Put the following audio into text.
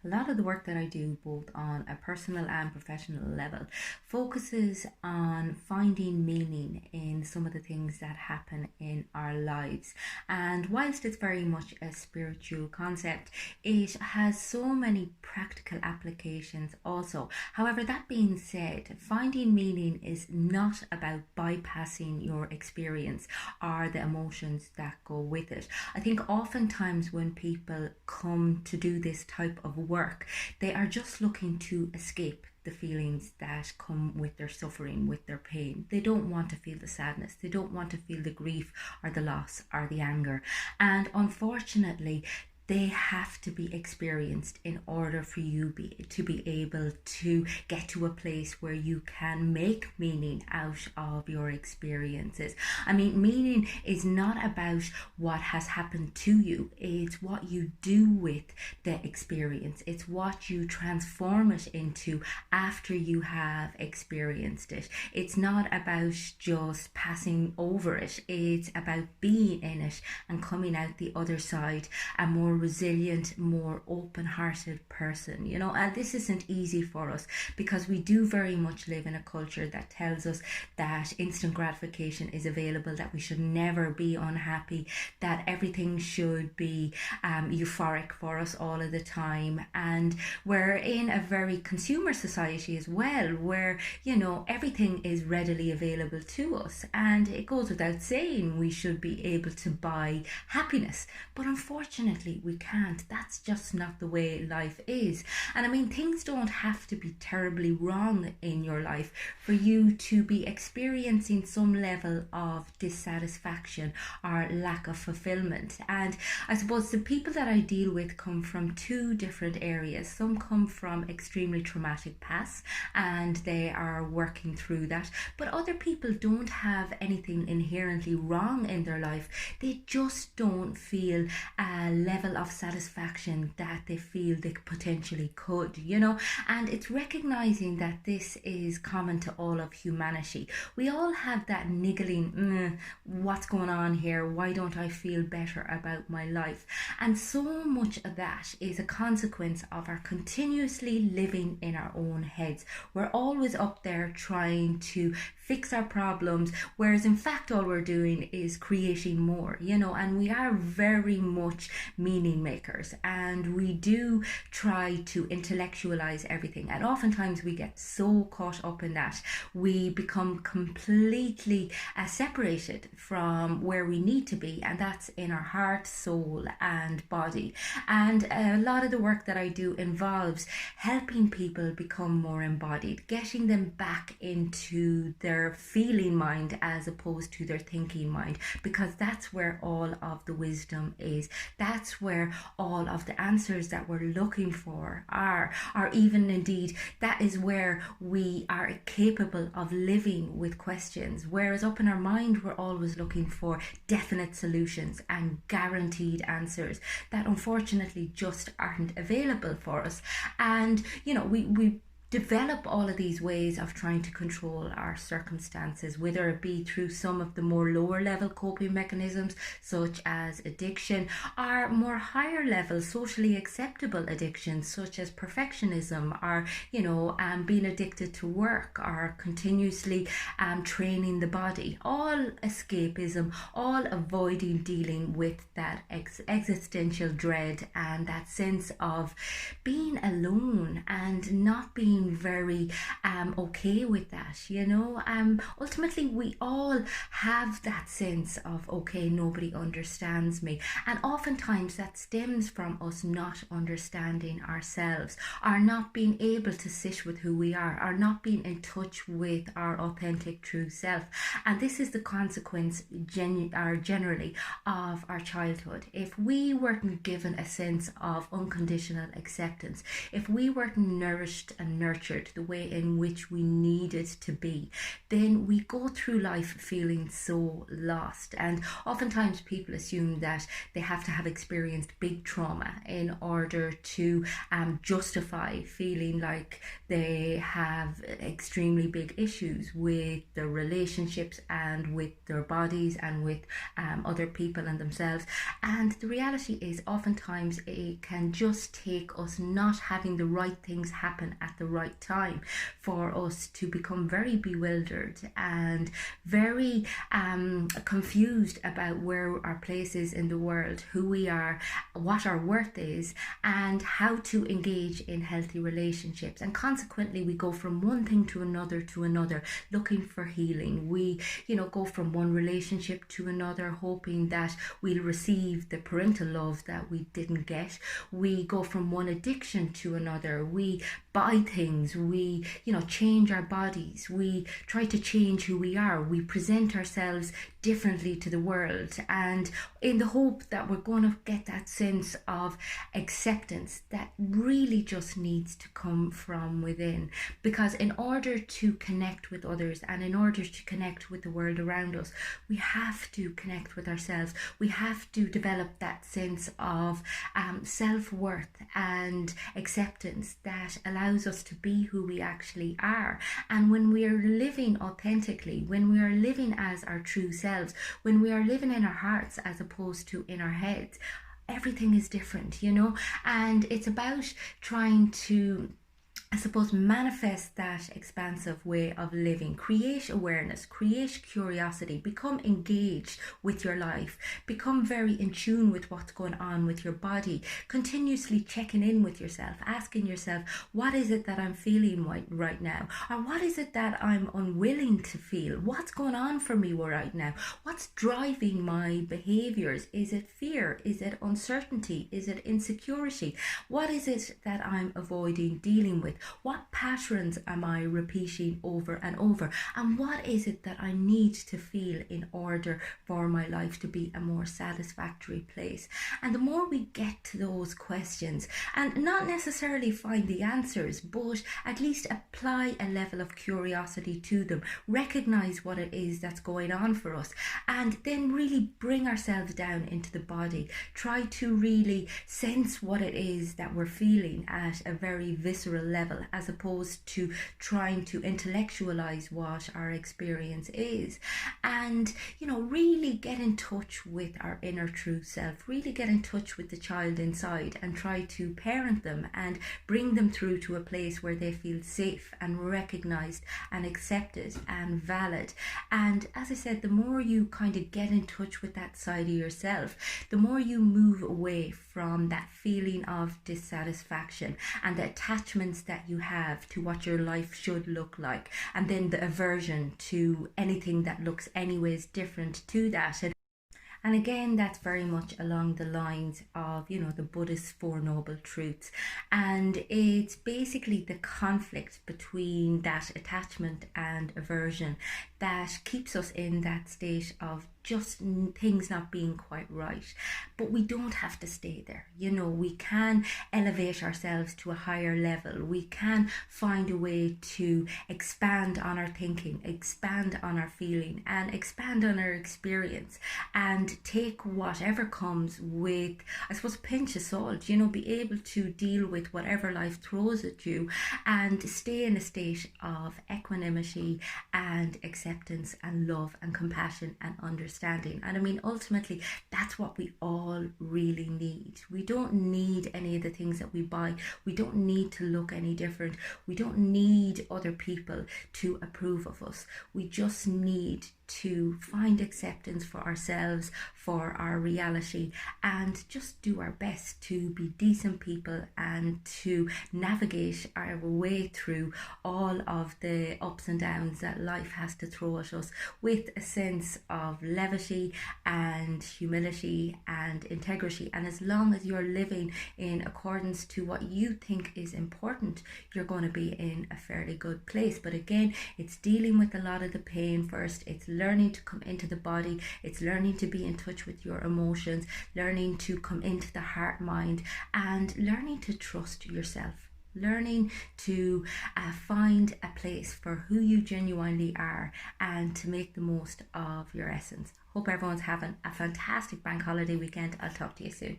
A lot of the work that I do, both on a personal and professional level, focuses on finding meaning in some of the things that happen in our lives. And whilst it's very much a spiritual concept, it has so many practical applications also. However, that being said, finding meaning is not about bypassing your experience or the emotions that go with it. I think oftentimes when people come to do this type of work, they are just looking to escape the feelings that come with their suffering, with their pain. They don't want to feel the sadness, they don't want to feel the grief or the loss or the anger. And unfortunately, they have to be experienced in order for you to be able to get to a place where you can make meaning out of your experiences. I mean, meaning is not about what has happened to you, it's what you do with the experience, it's what you transform it into after you have experienced it. It's not about just passing over it, it's about being in it and coming out the other side a more resilient, more open-hearted person, and this isn't easy for us because we do very much live in a culture that tells us that instant gratification is available, that we should never be unhappy, that everything should be euphoric for us all of the time. And we're in a very consumer society as well, where everything is readily available to us, and it goes without saying we should be able to buy happiness, but unfortunately we can't. That's just not the way life is. And I mean, things don't have to be terribly wrong in your life for you to be experiencing some level of dissatisfaction or lack of fulfillment. And I suppose the people that I deal with come from two different areas. Some come from extremely traumatic pasts and they are working through that, but other people don't have anything inherently wrong in their life. They just don't feel a level of satisfaction that they feel they potentially could, and it's recognizing that this is common to all of humanity. We all have that niggling, what's going on here? Why don't I feel better about my life? And so much of that is a consequence of our continuously living in our own heads. We're always up there trying to fix our problems, whereas in fact all we're doing is creating more, and we are very much meaning makers, and we do try to intellectualize everything, and oftentimes we get so caught up in that we become completely separated from where we need to be, and that's in our heart, soul and body. And a lot of the work that I do involves helping people become more embodied, getting them back into their feeling mind as opposed to their thinking mind, because that's where all of the wisdom is. That's where all of the answers that we're looking for are, or even indeed that is where we are capable of living with questions, whereas up in our mind we're always looking for definite solutions and guaranteed answers that unfortunately just aren't available for us. And we develop all of these ways of trying to control our circumstances, whether it be through some of the more lower level coping mechanisms such as addiction, or more higher level socially acceptable addictions such as perfectionism, or being addicted to work, or continuously training the body. All escapism, all avoiding dealing with that existential dread and that sense of being alone and not being very okay with that. Ultimately we all have that sense of, okay, nobody understands me, and oftentimes that stems from us not understanding ourselves, or not being able to sit with who we are, or not being in touch with our authentic true self. And this is the consequence generally of our childhood. If we weren't given a sense of unconditional acceptance, if we weren't nourished and nurtured, the way in which we need it to be, then we go through life feeling so lost. And oftentimes people assume that they have to have experienced big trauma in order to justify feeling like they have extremely big issues with their relationships and with their bodies and with other people and themselves. And the reality is, oftentimes it can just take us not having the right things happen at the right time for us to become very bewildered and very confused about where our place is in the world, who we are, what our worth is, and how to engage in healthy relationships. And consequently, we go from one thing to another, looking for healing. We, go from one relationship to another, hoping that we'll receive the parental love that we didn't get. We go from one addiction to another. We buy things. We, change our bodies. We try to change who we are. We present ourselves differently to the world, and in the hope that we're going to get that sense of acceptance that really just needs to come from within. Because in order to connect with others and in order to connect with the world around us, we have to connect with ourselves. We have to develop that sense of self-worth and acceptance that allows us to be who we actually are. And when we are living authentically, when we are living as our true selves, when we are living in our hearts as opposed to in our heads, everything is different, and it's about trying to, I suppose, manifest that expansive way of living, create awareness, create curiosity, become engaged with your life, become very in tune with what's going on with your body, continuously checking in with yourself, asking yourself, what is it that I'm feeling right now? Or what is it that I'm unwilling to feel? What's going on for me right now? What's driving my behaviors? Is it fear? Is it uncertainty? Is it insecurity? What is it that I'm avoiding dealing with? What patterns am I repeating over and over? And what is it that I need to feel in order for my life to be a more satisfactory place? And the more we get to those questions, and not necessarily find the answers, but at least apply a level of curiosity to them, recognize what it is that's going on for us, and then really bring ourselves down into the body, try to really sense what it is that we're feeling at a very visceral level, as opposed to trying to intellectualize what our experience is. And really get in touch with our inner true self, really get in touch with the child inside, and try to parent them and bring them through to a place where they feel safe and recognized and accepted and valid. And as I said, the more you kind of get in touch with that side of yourself, the more you move away from that feeling of dissatisfaction and the attachments that you have to what your life should look like, and then the aversion to anything that looks anyways different to that. And again, that's very much along the lines of, the Buddhist Four Noble Truths. And it's basically the conflict between that attachment and aversion that keeps us in that state of just things not being quite right. But we don't have to stay there. We can elevate ourselves to a higher level. We can find a way to expand on our thinking, expand on our feeling, and expand on our experience, and take whatever comes with, I suppose, a pinch of salt, be able to deal with whatever life throws at you and stay in a state of equanimity and acceptance and love and compassion and understanding. And I mean, ultimately, that's what we all really need. We don't need any of the things that we buy. We don't need to look any different. We don't need other people to approve of us. We just need to find acceptance for ourselves, for our reality, and just do our best to be decent people and to navigate our way through all of the ups and downs that life has to throw at us with a sense of levity and humility and integrity. And as long as you're living in accordance to what you think is important, you're going to be in a fairly good place. But again, it's dealing with a lot of the pain first. It's learning to come into the body. It's learning to be in touch with your emotions, learning to come into the heart mind, and learning to trust yourself. learning to find a place for who you genuinely are and to make the most of your essence. Hope everyone's having a fantastic bank holiday weekend. I'll talk to you soon.